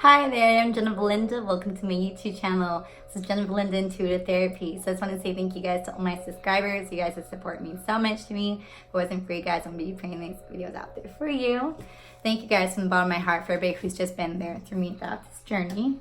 Hi there, I'm Jenna Belinda. Welcome to my YouTube channel. This is Jenna Belinda Intuitive Therapy. So I just want to say thank you guys to all my subscribers. You guys have supported me so much to me. If it wasn't for you guys, I'm going to be putting these videos out there for you. Thank you guys from the bottom of my heart for everybody who's just been there through me throughout this journey.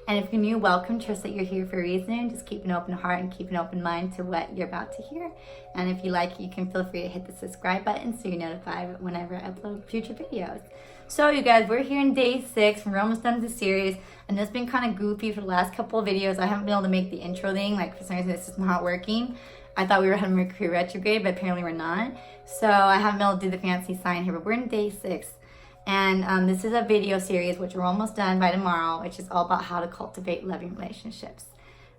And if you're new, welcome. Trust that you're here for a reason. Just keep an open heart and keep an open mind to what you're about to hear. And if you like it, you can feel free to hit the subscribe button so you're notified whenever I upload future videos. So you guys, we're here in day 6. We're almost done with the series. And it's been kind of goofy for the last couple of videos. I haven't been able to make the intro thing. Like, for some reason, it's just not working. I thought we were having Mercury retrograde, but apparently we're not. So I haven't been able to do the fancy sign here, but we're in day 6. And this is a video series, which we're almost done by tomorrow, which is all about how to cultivate loving relationships.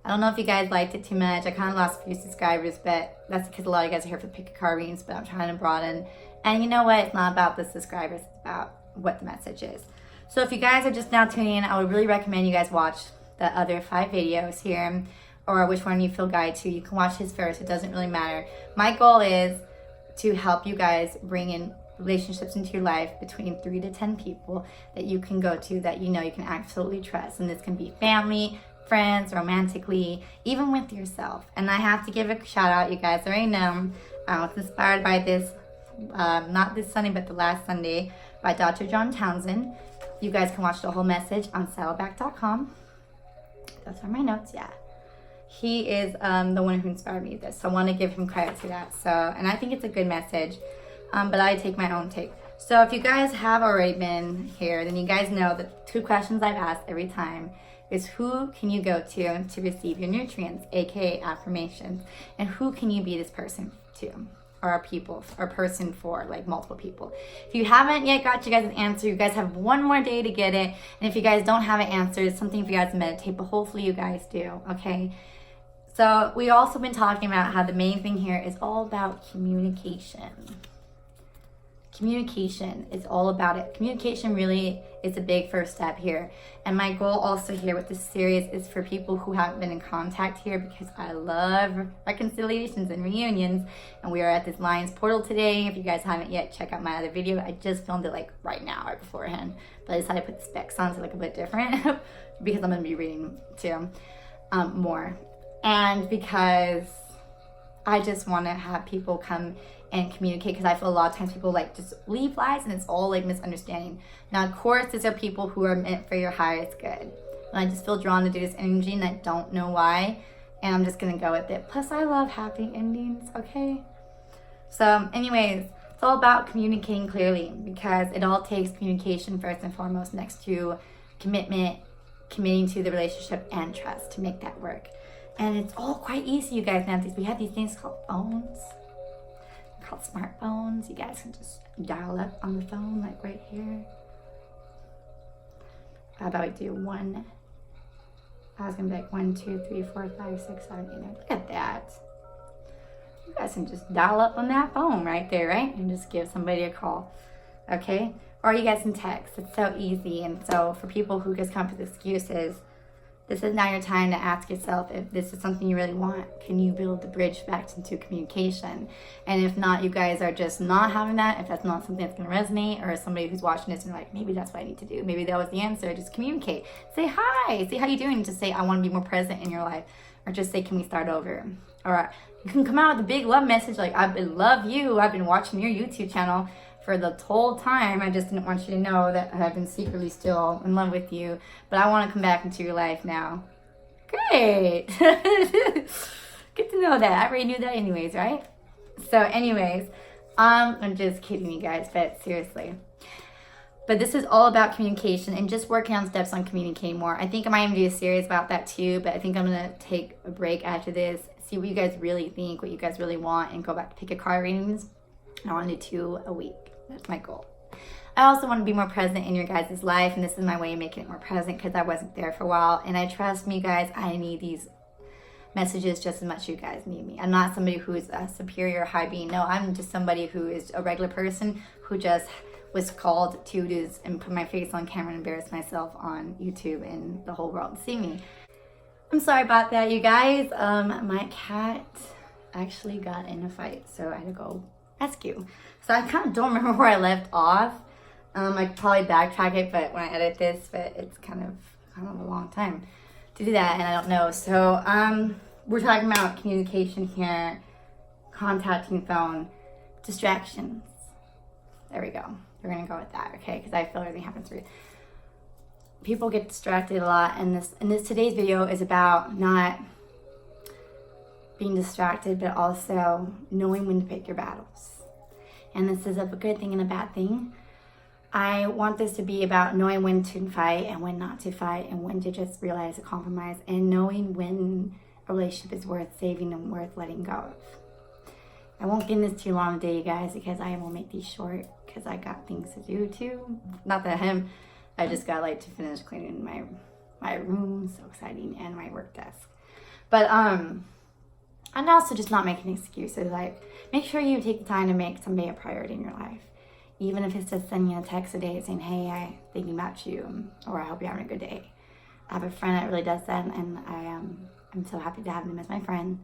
I don't know if you guys liked it too much. I kind of lost a few subscribers, but that's because a lot of you guys are here for pick a card readings, but I'm trying to broaden. And you know what? It's not about the subscribers. It's about what the message is. So if you guys are just now tuning in, I would really recommend you guys watch the other 5 videos here, or which one you feel guided to. You can watch his first. It doesn't really matter. My goal is to help you guys bring in relationships into your life between 3 to 10 people that you can go to, that you know you can absolutely trust. And this can be family, friends, romantically, even with yourself. And I have to give a shout out. You guys already know I was inspired by this, not this Sunday, but the last Sunday, by Dr. John Townsend. You guys can watch the whole message on saddleback.com. Those are my notes, yeah. He is the one who inspired me with this. So I want to give him credit to that. So, and I think it's a good message. But I take my own take. So if you guys have already been here, then you guys know that 2 questions I've asked every time is who can you go to receive your nutrients, aka affirmations, and who can you be this person to, or a people, or person for, like multiple people. If you haven't yet got you guys an answer, you guys have one more day to get it. And if you guys don't have an answer, it's something for you guys to meditate, but hopefully you guys do, okay? So we also been talking about how the main thing here is all about communication. Communication is all about it. Communication really is a big first step here. And my goal also here with this series is for people who haven't been in contact here, because I love reconciliations and reunions. And we are at this Lions portal today. If you guys haven't yet, check out my other video. I just filmed it like right now, right beforehand. But I decided to put the specs on to look a bit different because I'm going to be reading too more. And because I just want to have people come and communicate, because I feel a lot of times people like just leave lies and it's all like misunderstanding. Now, of course, these are people who are meant for your highest good. And I just feel drawn to do this energy and I don't know why. And I'm just going to go with it. Plus, I love happy endings, okay? So anyways, it's all about communicating clearly, because it all takes communication first and foremost, next to commitment, committing to the relationship, and trust to make that work. And it's all quite easy, you guys. Now, we have these things called phones, called smartphones. You guys can just dial up on the phone, like right here. How about we do 1? I was gonna be like 1, 2, 3, 4, 5, 6, 7, 8, 9. Look at that. You guys can just dial up on that phone right there, right? And just give somebody a call, okay? Or you guys can text. It's so easy. And so for people who just come up with excuses, this is now your time to ask yourself if this is something you really want. Can you build the bridge back into communication? And if not, you guys are just not having that. If that's not something that's going to resonate, or somebody who's watching this and like, maybe that's what I need to do. Maybe that was the answer. Just communicate. Say hi. Say how you doing. Just say, I want to be more present in your life. Or just say, can we start over? Or you can come out with a big love message like, I love you. I've been watching your YouTube channel for the whole time. I just didn't want you to know that I've been secretly still in love with you, but I want to come back into your life now. Great. Good to know that. I already knew that anyways, right? So anyways, I'm just kidding you guys, but seriously. But this is all about communication and just working on steps on communicating more. I think I might even do a series about that too, but I think I'm going to take a break after this, see what you guys really think, what you guys really want, and go back to pick a card readings. I want to do 2 a week. That's my goal. I also want to be more present in your guys' life, and this is my way of making it more present, because I wasn't there for a while. And I trust me, guys, I need these messages just as much as you guys need me. I'm not somebody who is a superior high being. No, I'm just somebody who is a regular person who just was called to do and put my face on camera and embarrass myself on YouTube and the whole world to see me. I'm sorry about that, you guys. My cat actually got in a fight, so I had to go rescue. So I kind of don't remember where I left off. I could probably backtrack it, but when I edit this, but it's kind of a long time to do that, and I don't know. So we're talking about communication here, contacting phone, distractions. There we go. We're gonna go with that, okay? Because I feel everything happens through. People get distracted a lot, and this today's video is about not being distracted, but also knowing when to pick your battles. And this is a good thing and a bad thing. I want this to be about knowing when to fight and when not to fight, and when to just realize a compromise, and knowing when a relationship is worth saving and worth letting go of. I won't get in this too long today, you guys, because I will make these short, because I got things to do too. Not that I just got like to finish cleaning my room, so exciting, and my work desk. But and also just not making excuses. Like, make sure you take the time to make somebody a priority in your life. Even if it's just sending a text a day saying, hey, I'm thinking about you, or I hope you're having a good day. I have a friend that really does that, and I'm so happy to have them as my friend.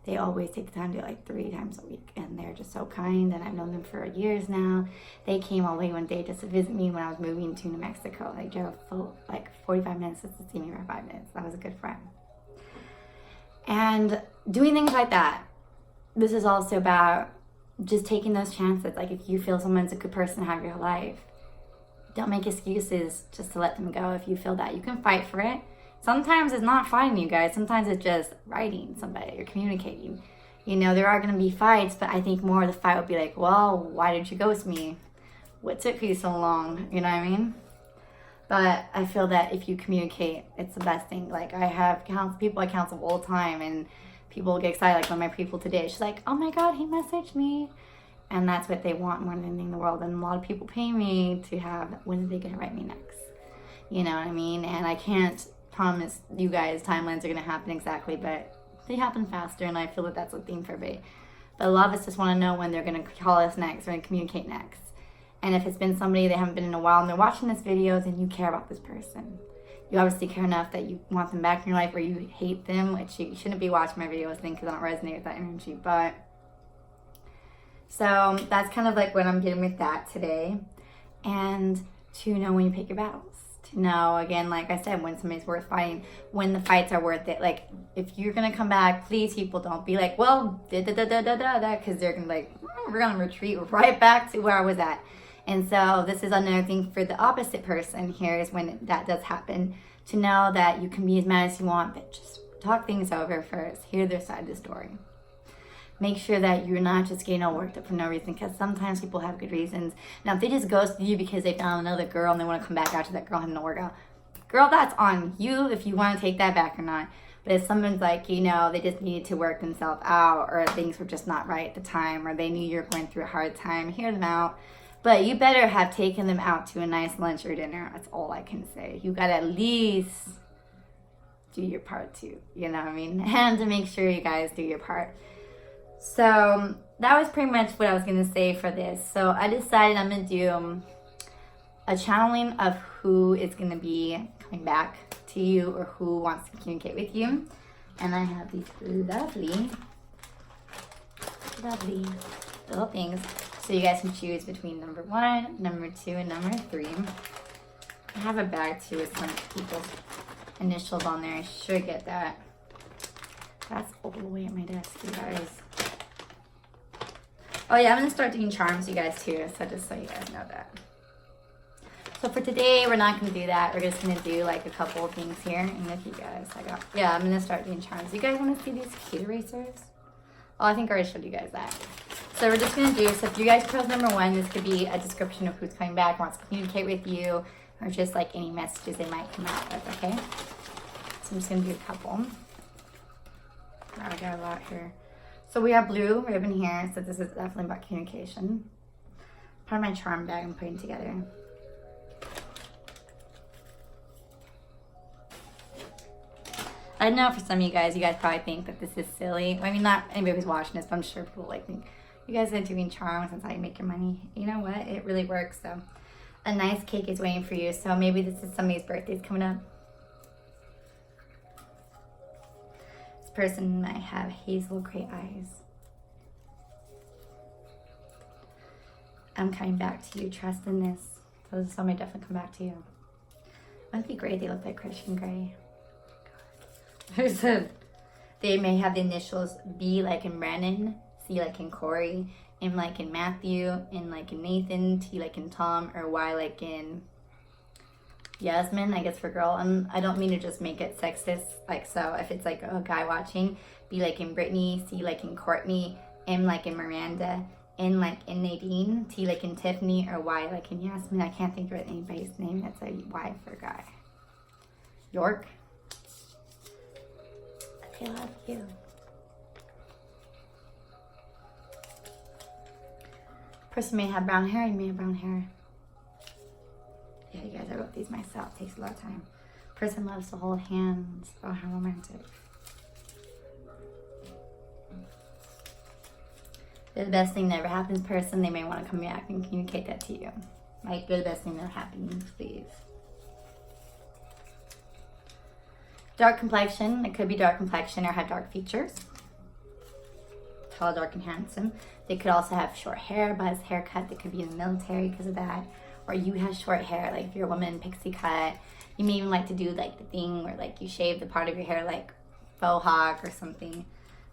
They always take the time to do it like 3 times a week, and they're just so kind, and I've known them for years now. They came all the way one day just to visit me when I was moving to New Mexico. They drove like 45 minutes just to see me for 5 minutes. That was a good friend. And doing things like that, this is also about just taking those chances. Like, if you feel someone's a good person to have your life, don't make excuses just to let them go. If you feel that, you can fight for it. Sometimes it's not fighting, you guys. Sometimes it's just writing somebody or communicating. You know, there are going to be fights, but I think more of the fight would be like, well, why did you ghost me? What took you so long? You know what I mean? But I feel that if you communicate, it's the best thing. Like, I have people I counsel all the time, and people get excited. Like, one of my people today, she's like, oh my God, he messaged me. And that's what they want more than anything in the world. And a lot of people pay me to have, when are they going to write me next? You know what I mean? And I can't promise you guys timelines are going to happen exactly, but they happen faster, and I feel that that's a theme for everybody. But a lot of us just want to know when they're going to call us next or going to communicate next. And if it's been somebody they haven't been in a while and they're watching this video, then you care about this person. You obviously care enough that you want them back in your life, or you hate them, which you shouldn't be watching my videos then, because I don't resonate with that energy. But so that's kind of like what I'm getting with that today. And to know when you pick your battles. To know, again, like I said, when somebody's worth fighting, when the fights are worth it. Like, if you're going to come back, please, people, don't be like, well, because they're going to be like, we're going to retreat right back to where I was at. And so this is another thing for the opposite person here, is when that does happen, to know that you can be as mad as you want, but just talk things over first. Hear their side of the story. Make sure that you're not just getting all worked up for no reason, because sometimes people have good reasons. Now, if they just ghosted you because they found another girl and they want to come back after that girl having no work out, girl, that's on you if you want to take that back or not. But if someone's like, you know, they just needed to work themselves out, or things were just not right at the time, or they knew you were going through a hard time, hear them out. But you better have taken them out to a nice lunch or dinner. That's all I can say. You got to at least do your part too. You know what I mean? And to make sure you guys do your part. So that was pretty much what I was going to say for this. So I decided I'm going to do a channeling of who is going to be coming back to you, or who wants to communicate with you. And I have these lovely little things. So you guys can choose between number 1, number 2, and number 3. I have a bag too with some people's initials on there. I should get that. That's all the way at my desk, you guys. Oh yeah, I'm going to start doing charms, you guys, too. So just so you guys know that. So for today, we're not going to do that. We're just going to do like a couple of things here. And if you guys, I'm going to start doing charms. You guys want to see these key erasers? Oh, I think I already showed you guys that. So we're just going to do, so if you guys chose number 1, this could be a description of who's coming back, wants to communicate with you, or just like any messages they might come out with, okay? So I'm just going to do a couple. Wow, I got a lot here. So we have blue ribbon here, so this is definitely about communication. Part of my charm bag I'm putting together. I know for some of you guys probably think that this is silly. I mean, not anybody who's watching this, but I'm sure people like think, you guys are doing charms, that's how you make your money. You know what? It really works. So a nice cake is waiting for you. So maybe this is somebody's birthday's coming up. This person might have hazel gray eyes. I'm coming back to you. Trust in this. Those some may definitely come back to you. Must be great. They look like Christian Grey. There's a. They may have the initials B like in Brandon, C like in Corey, M like in Matthew, N like in Nathan, T like in Tom, or Y like in Yasmin, I guess for girl. I don't mean to just make it sexist, like so. If it's like a guy watching, B like in Brittany, C like in Courtney, M like in Miranda, N like in Nadine, T like in Tiffany, or Y like in Yasmin. I can't think of anybody's name that's a Y for a guy. York. I love you. Person may have brown hair, you may have brown hair. Yeah, you guys, I wrote these myself. It takes a lot of time. Person loves to hold hands. Oh, how romantic. They're the best thing that ever happens, person. They may want to come back and communicate that to you. Like, they're the best thing that ever happened, please. Dark complexion. It could be dark complexion or have dark features. Tall, dark, and handsome. They could also have short hair, buzz haircut. They could be in the military because of that. Or you have short hair, like if you're a woman, pixie cut. You may even like to do like the thing where like you shave the part of your hair like faux hawk or something.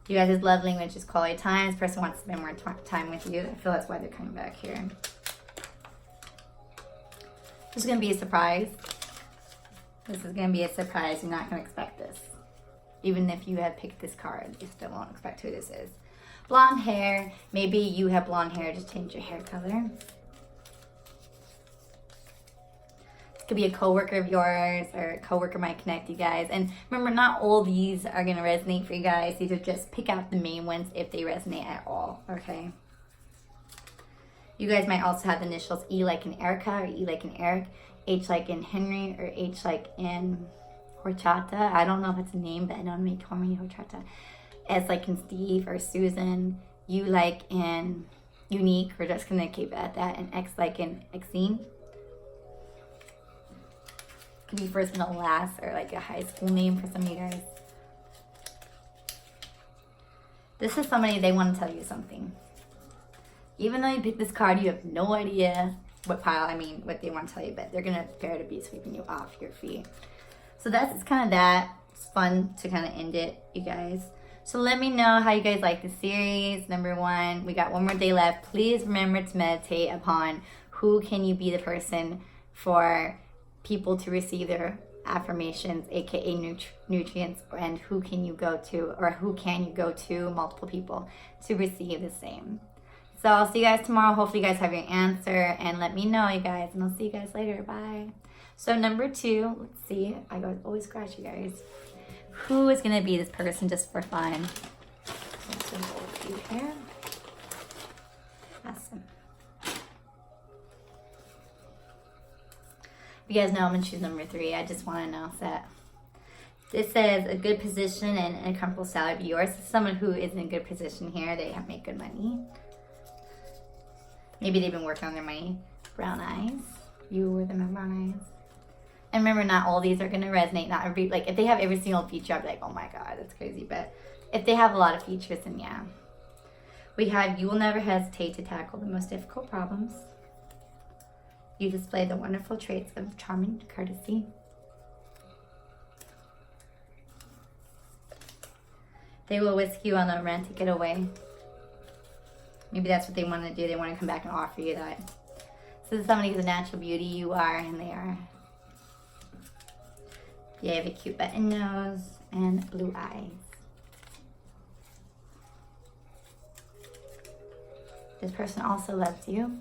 You guys' love language is quality time. This person wants to spend more time with you. I feel that's why they're coming back here. This is going to be a surprise. This is going to be a surprise. You're not going to expect this. Even if you have picked this card, you still won't expect who this is. Blonde hair. Maybe you have blonde hair. Just change your hair color. Could be a coworker of yours, or a coworker might connect you guys. And remember, not all these are going to resonate for you guys. These are just pick out the main ones if they resonate at all, okay? You guys might also have the initials E like in Erica, or E like in Eric, H like in Henry, or H like in Horchata. I don't know if it's a name, but I know me told me Horchata. S like in Steve or Susan. U like in Unique. We're just going to keep it at that. And X like in Exene. Could be first, middle, last, or like a high school name for some of you guys. This is somebody, they want to tell you something. Even though you picked this card, you have no idea what they want to tell you, but they're going to prepare to be sweeping you off your feet. So that's kind of that. It's fun to kind of end it, you guys. So let me know how you guys like the series. Number 1, we got one more day left. Please remember to meditate upon who can you be the person for people to receive their affirmations, aka nutrients, and who can you go to, or who can you go to, multiple people, to receive the same. So I'll see you guys tomorrow. Hopefully you guys have your answer, and let me know, you guys, and I'll see you guys later. Bye. So number 2, let's see. I always scratch you guys. Who is going to be this person just for fun? Here. Awesome. You guys know I'm going to choose number 3. I just want to announce that. This says a good position and a comfortable salary be yours. This is someone who is in a good position here. They have made good money. Maybe they've been working on their money. Brown eyes. You or them have brown eyes. And remember, not all these are going to resonate. Not every, like, if they have every single feature, I'd be like, oh my God, that's crazy. But if they have a lot of features, then yeah. We have, you will never hesitate to tackle the most difficult problems. You display the wonderful traits of charm and courtesy. They will whisk you on a romantic getaway. Maybe that's what they want to do. They want to come back and offer you that. So this is somebody who's a natural beauty. You are, and they are. You have a cute button nose and blue eyes. This person also loves you.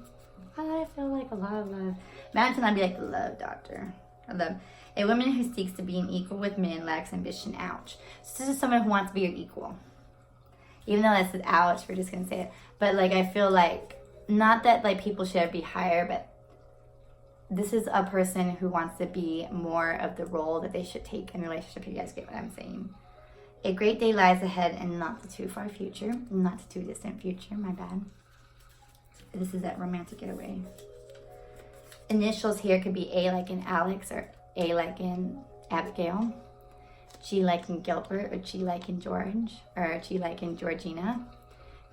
I feel like a lot of love. Imagine I'd be like the love doctor. I love a woman who seeks to be an equal with men, lacks ambition. Ouch. So this is someone who wants to be your equal. Even though that says ouch, we're just gonna say it. But like, I feel like, not that like people should be higher, but this is a person who wants to be more of the role that they should take in a relationship. You guys get what I'm saying? A great day lies ahead and not the too far future, not the too distant future. My bad. This is that romantic getaway. Initials here could be A like in Alex, or A like in Abigail, G like in Gilbert, or G like in George, or G like in Georgina,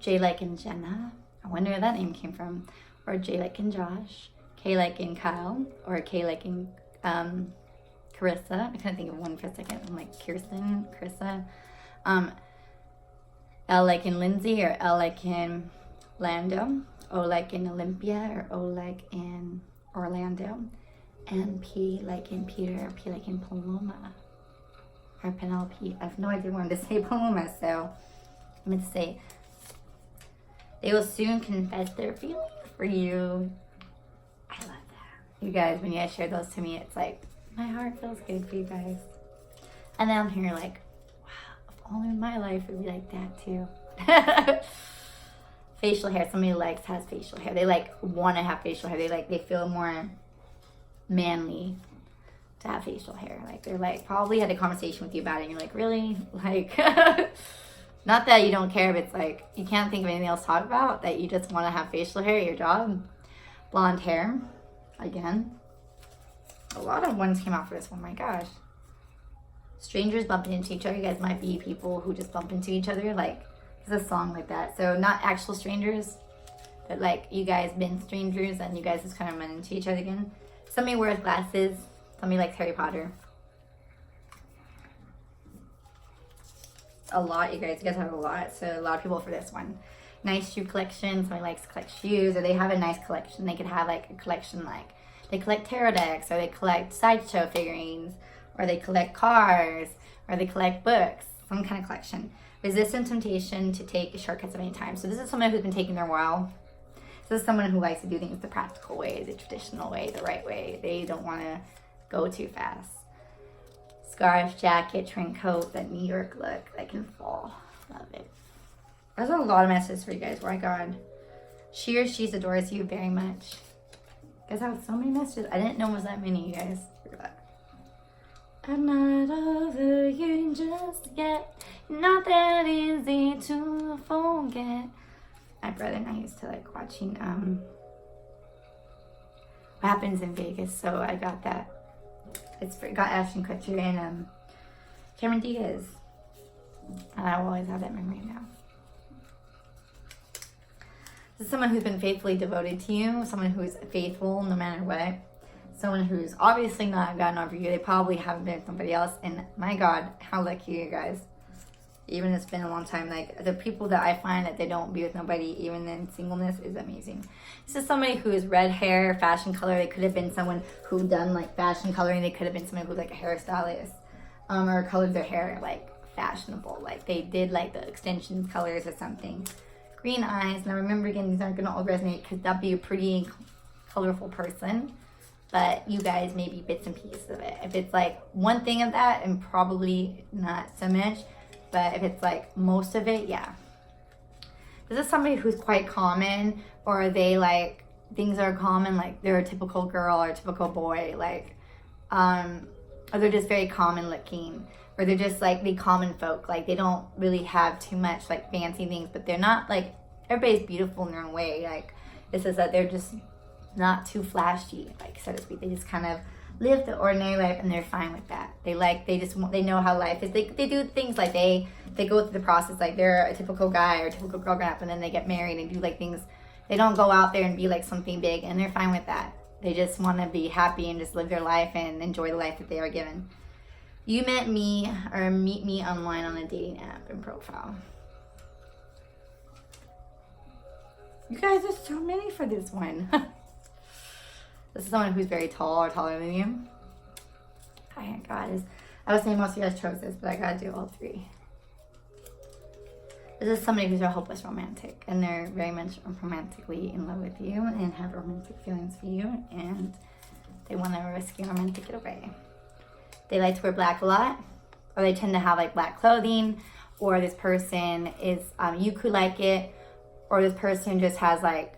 J like in Jenna. I wonder where that name came from. Or J like in Josh, K like in Kyle, or K like in Carissa. I couldn't think of one for a second. I'm like Kirsten, Carissa. L like in Lindsay, or L like in Lando. O like in Olympia, or O like in Orlando. And P like in Peter, or P like in Paloma. Or Penelope. I have no idea when to say Paloma, so I'm going to say, they will soon confess their feelings for you. I love that. You guys, when you guys share those to me, it's like, my heart feels good for you guys. And then I'm here like, wow, if only my life would be like that too. Facial hair. Somebody likes has facial hair. They like want to have facial hair. They feel more manly to have facial hair. Like they're like probably had a conversation with you about it and you're like, really? Like not that you don't care, but it's like you can't think of anything else to talk about, that you just want to have facial hair at your job. Blonde hair. Again. A lot of ones came out for this one, my gosh. Strangers bumping into each other. You guys might be people who just bump into each other. Like, there's a song like that. So not actual strangers, but like you guys been strangers and you guys just kind of run into each other again. Somebody wears glasses. Somebody likes Harry Potter. A lot, you guys have a lot. So a lot of people for this one. Nice shoe collection. Somebody likes to collect shoes, or they have a nice collection. They could have like a collection like they collect tarot decks, or they collect sideshow figurines, or they collect cars, or they collect books, some kind of collection. Resistant temptation to take shortcuts of any time. So this is someone who's been taking their while. This is someone who likes to do things the practical way, the traditional way, the right way. They don't want to go too fast. Scarf, jacket, trench coat, that New York look that can fall. Love it. There's a lot of messages for you guys. My God. She or she adores you very much. You guys have so many messages. I didn't know it was that many, you guys. I'm not over you just yet. Not that easy to forget. My brother and I used to like watching What Happens in Vegas, so I got that. Got Ashton Kutcher and Cameron Diaz, and I will always have that memory now. This is someone who's been faithfully devoted to you, someone who's faithful no matter what, someone who's obviously not gotten over you. They probably haven't been with somebody else, and my God, how lucky you guys. Even it's been a long time. Like the people that I find that they don't be with nobody, even in singleness, is amazing. This is somebody who is red hair, fashion color. They could have been someone who done like fashion coloring. They could have been someone who's like a hairstylist, or colored their hair like fashionable. Like they did like the extension colors or something. Green eyes. Now remember again, these aren't gonna all resonate because that'd be a pretty colorful person. But you guys may be bits and pieces of it. If it's like one thing of that, and probably not so much. But if it's like most of it, yeah. This is somebody who's quite common, or they like, things are common, like they're a typical girl or a typical boy, like, or they're just very common looking, or they're just like the common folk, like they don't really have too much like fancy things, but they're not like, everybody's beautiful in their own way. Like, this is that they're just not too flashy, like so to speak. They just kind of live the ordinary life, and they're fine with that. They know how life is. They do things like they go through the process, like they're a typical guy or a typical girl growing up, and then they get married and do like things. They don't go out there and be like something big, and they're fine with that. They just want to be happy and just live their life and enjoy the life that they are given. You met me or meet me online on a dating app and profile. You guys, there's so many for this one. This is someone who's very tall or taller than you. Oh God, I was saying most of you guys chose this, but I gotta do all three. This is somebody who's a hopeless romantic, and they're very much romantically in love with you and have romantic feelings for you, and they want to risky romantic it away. They like to wear black a lot, or they tend to have like black clothing, or this person is, you could like it, or this person just has like,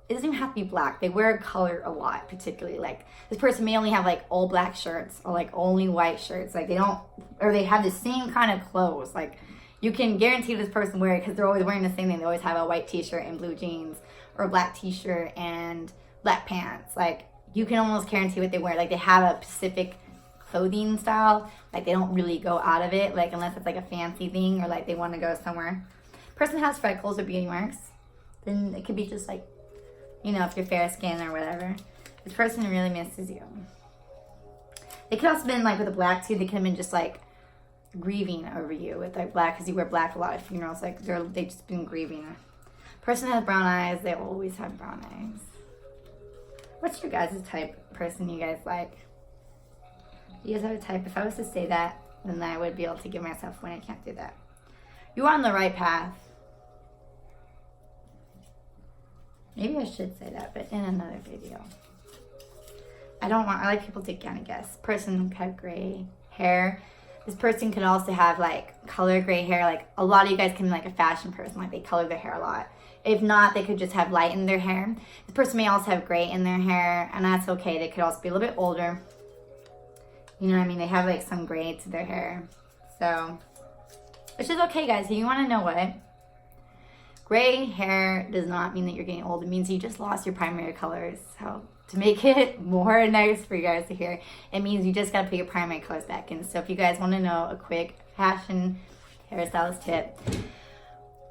it doesn't even have to be black. They wear color a lot, particularly. Like, this person may only have like all black shirts or like only white shirts. Like, they don't, or they have the same kind of clothes. Like, you can guarantee this person wear it because they're always wearing the same thing. They always have a white t-shirt and blue jeans, or a black t-shirt and black pants. Like, you can almost guarantee what they wear. Like, they have a specific clothing style. Like, they don't really go out of it, like, unless it's like a fancy thing or like they want to go somewhere. Person has freckles or beauty marks, then it could be just like, you know, if you're fair skin or whatever. This person really misses you. They could also been like with a black too. They could have been just like grieving over you with like black, because you wear black a lot at funerals. Like they just been grieving. Person has brown eyes. They always have brown eyes. What's your guys' type person you guys like? You guys have a type? If I was to say that, then I would be able to give myself one. I can't do that. You're on the right path. Maybe I should say that, but in another video. I like people to kind of guess. Person could have gray hair. This person could also have like color gray hair. Like a lot of you guys can be like a fashion person, like they color their hair a lot. If not, they could just have light in their hair. This person may also have gray in their hair, and that's okay. They could also be a little bit older. You know what I mean? They have like some gray to their hair. So, which is okay, guys. You want to know what? Gray hair does not mean that you're getting old. It means you just lost your primary colors. So to make it more nice for you guys to hear, it means you just got to put your primary colors back in. So if you guys want to know a quick fashion hairstylist tip,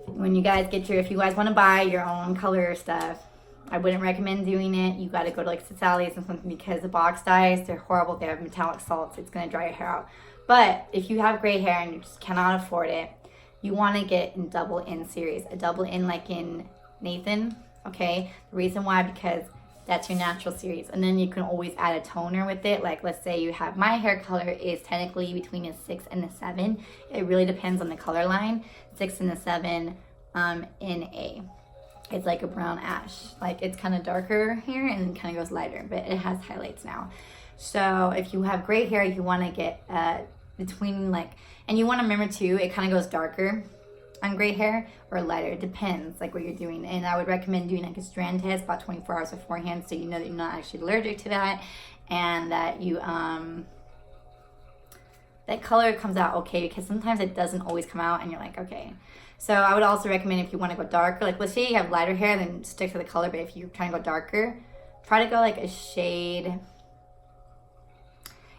when you guys if you guys want to buy your own color stuff, I wouldn't recommend doing it. You got to go to like Sally's and something, because the box dyes, they're horrible. They have metallic salts. It's going to dry your hair out. But if you have gray hair and you just cannot afford it, you want to get in double N series. A double N like in Nathan, okay? The reason why, because that's your natural series. And then you can always add a toner with it. Like let's say you have, my hair color is technically between a 6 and a 7. It really depends on the color line. 6 and a 7 NA. It's like a brown ash. Like it's kind of darker here and then kind of goes lighter, but it has highlights now. So if you have gray hair, you want to get between like, and you want to remember too, it kind of goes darker on gray hair or lighter. It depends like what you're doing. And I would recommend doing like a strand test about 24 hours beforehand, so you know that you're not actually allergic to that, and that you that color comes out okay, because sometimes it doesn't always come out and you're like, okay. So I would also recommend, if you want to go darker, like let's say you have lighter hair, then stick to the color. But if you're trying to go darker, try to go like a shade.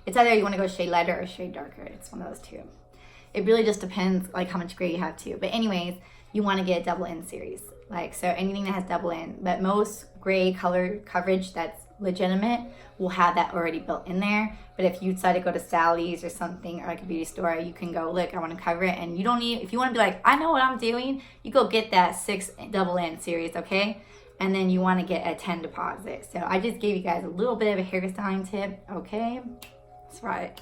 It's either you want to go a shade lighter or a shade darker. It's one of those two. It really just depends like how much gray you have too. But anyways, you want to get a double N series. Like, so anything that has double N. But most gray color coverage that's legitimate will have that already built in there. But if you decide to go to Sally's or something, or like a beauty store, you can go, look, I want to cover it. And you don't need, if you want to be like, I know what I'm doing, you go get that 6 double N series, okay? And then you want to get a 10 deposit. So I just gave you guys a little bit of a hairstyling tip, okay? That's right.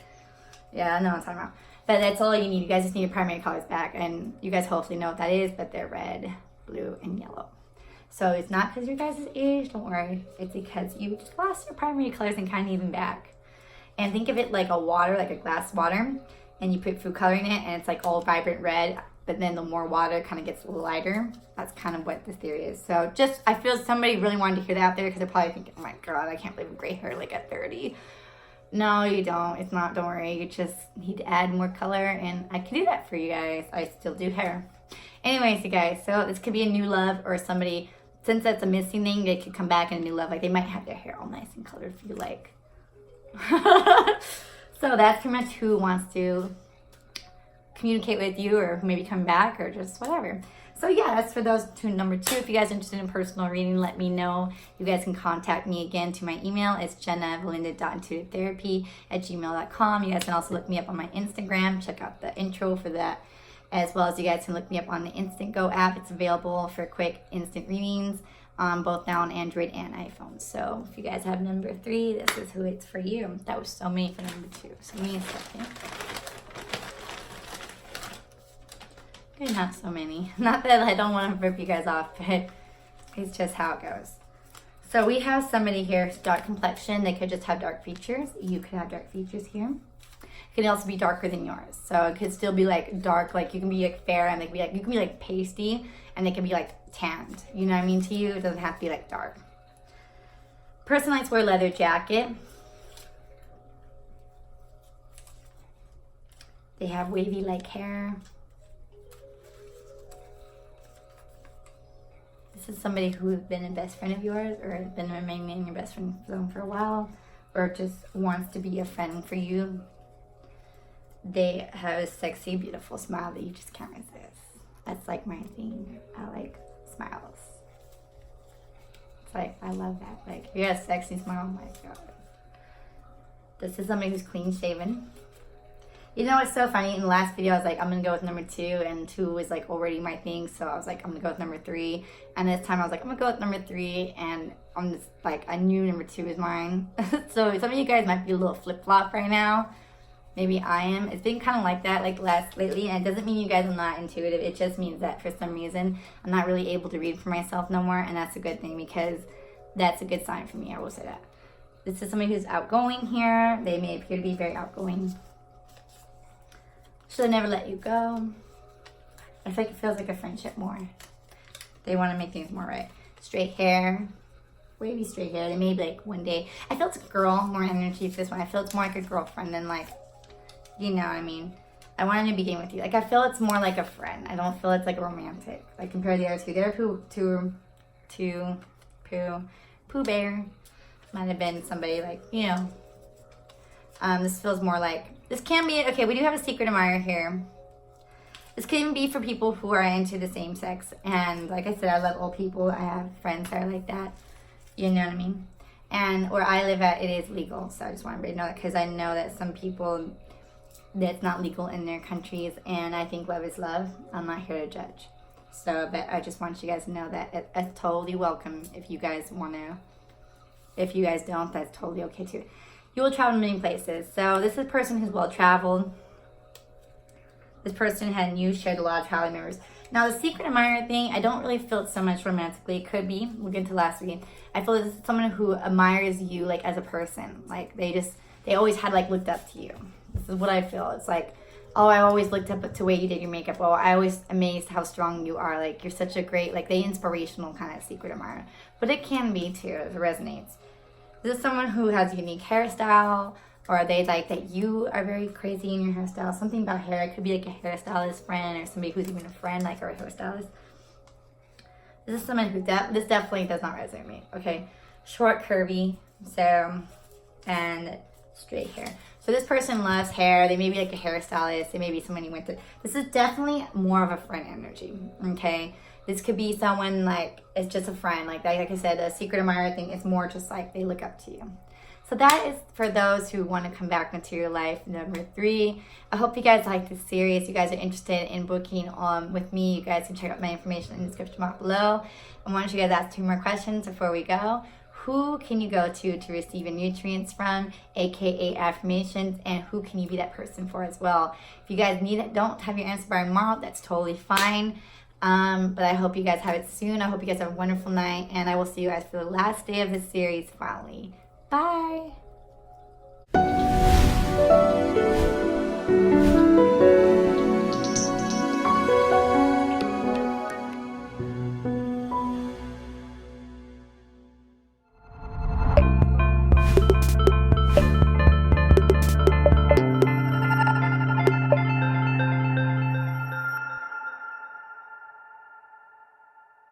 Yeah, I know what I'm talking about. But that's all you need. You guys just need your primary colors back. And you guys hopefully know what that is, but they're red, blue, and yellow. So it's not because your guys' age, don't worry. It's because you just lost your primary colors and kind of need them back. And think of it like a water, like a glass of water, and you put food coloring in it, and it's like all vibrant red, but then the more water kind of gets lighter. That's kind of what the theory is. So just, I feel somebody really wanted to hear that out there, because they're probably thinking, oh my God, I can't believe I'm gray hair like at 30. No, you don't. It's not, don't worry. You just need to add more color, and I can do that for you guys. I still do hair. Anyways, you guys, so this could be a new love, or somebody, since that's a missing thing, they could come back in a new love. Like they might have their hair all nice and colored if you like. So that's pretty much who wants to communicate with you, or maybe come back, or just whatever. So yeah, that's for those two. Number 2, if you guys are interested in personal reading, let me know. You guys can contact me again to my email. It's jennabelinda.intuitivetherapy@gmail.com. You guys can also look me up on my Instagram. Check out the intro for that, as well as you guys can look me up on the Instant Go app. It's available for quick instant readings, both now on Android and iPhone. So if you guys have number 3, this is who it's for you. That was so many for number 2. So give me a second. Okay, not so many. Not that I don't want to rip you guys off, but it's just how it goes. So we have somebody here, dark complexion. They could just have dark features. You could have dark features here. It can also be darker than yours. So it could still be like dark, like you can be like fair, and they can be like, you can be like pasty, and they can be like tanned. You know what I mean? To you, it doesn't have to be like dark. Person likes to wear a leather jacket. They have wavy like hair. This is somebody who's been a best friend of yours, or been remaining your best friend zone for a while, or just wants to be a friend for you. They have a sexy, beautiful smile that you just can't resist. That's like my thing. I like smiles. like, I love that. Like, if you have a sexy smile, oh my god. This is somebody who's clean shaven. You know what's so funny? In the last video, I was like, I'm gonna go with number 2, and 2 was like already my thing, so I was like, I'm gonna go with number 3. And this time I was like, I'm gonna go with number 3, and I'm just like, I knew number 2 is mine. So some of you guys might be a little flip-flop right now. Maybe I am. It's been kind of like that lately, and it doesn't mean you guys are not intuitive. It just means that for some reason, I'm not really able to read for myself no more, and that's a good thing because that's a good sign for me, I will say that. This is somebody who's outgoing here. They may appear to be very outgoing. Should never let you go. I feel like it feels like a friendship more. They want to make things more right. Straight hair. Wavy straight hair. They may be like one day. I feel it's a girl, more energy for this one. I feel it's more like a girlfriend than like, you know what I mean. I wanted to begin with you. Like, I feel it's more like a friend. I don't feel it's like romantic. Like, compared to the other two. The other Pooh Bear. Might have been somebody like, you know. This feels more like, this can be, okay, we do have a secret admirer here. This can be for people who are into the same sex. And like I said, I love old people. I have friends that are like that. You know what I mean? And where I live at, it is legal. So I just want everybody to know that, because I know that some people, that's not legal in their countries. And I think love is love. I'm not here to judge. So, but I just want you guys to know that it's totally welcome if you guys want to. If you guys don't, that's totally okay too. You will travel many places. So this is a person who's well traveled. This person and you shared a lot of travel memories. Now the secret admirer thing, I don't really feel it so much romantically. It could be. We'll get into last week. I feel it's someone who admires you like as a person. Like they always had like looked up to you. This is what I feel. It's like, oh, I always looked up to the way you did your makeup. Oh, I always amazed how strong you are. Like you're such a great, like they inspirational kind of secret admirer. But it can be too, if it resonates. This is someone who has a unique hairstyle, or they like that you are very crazy in your hairstyle. Something about hair. It could be like a hairstylist friend or somebody who's even a friend, like or a hairstylist. This is someone who this definitely does not resonate with me. Okay, short, curvy, so and straight hair. So this person loves hair. They may be like a hairstylist. They may be someone you went to. This is definitely more of a friend energy. Okay. This could be someone like, it's just a friend. Like I said, a secret admirer thing is more just like they look up to you. So that is for those who want to come back into your life. Number 3. I hope you guys like this series. You guys are interested in booking with me. You guys can check out my information in the description box below. I want you guys to ask 2 more questions before we go. Who can you go to receive your nutrients from, aka affirmations, and who can you be that person for as well? If you guys need it, don't have your answer by tomorrow. That's totally fine. But I hope you guys have it soon. I hope you guys have a wonderful night, and I will see you guys for the last day of this series finally. Bye.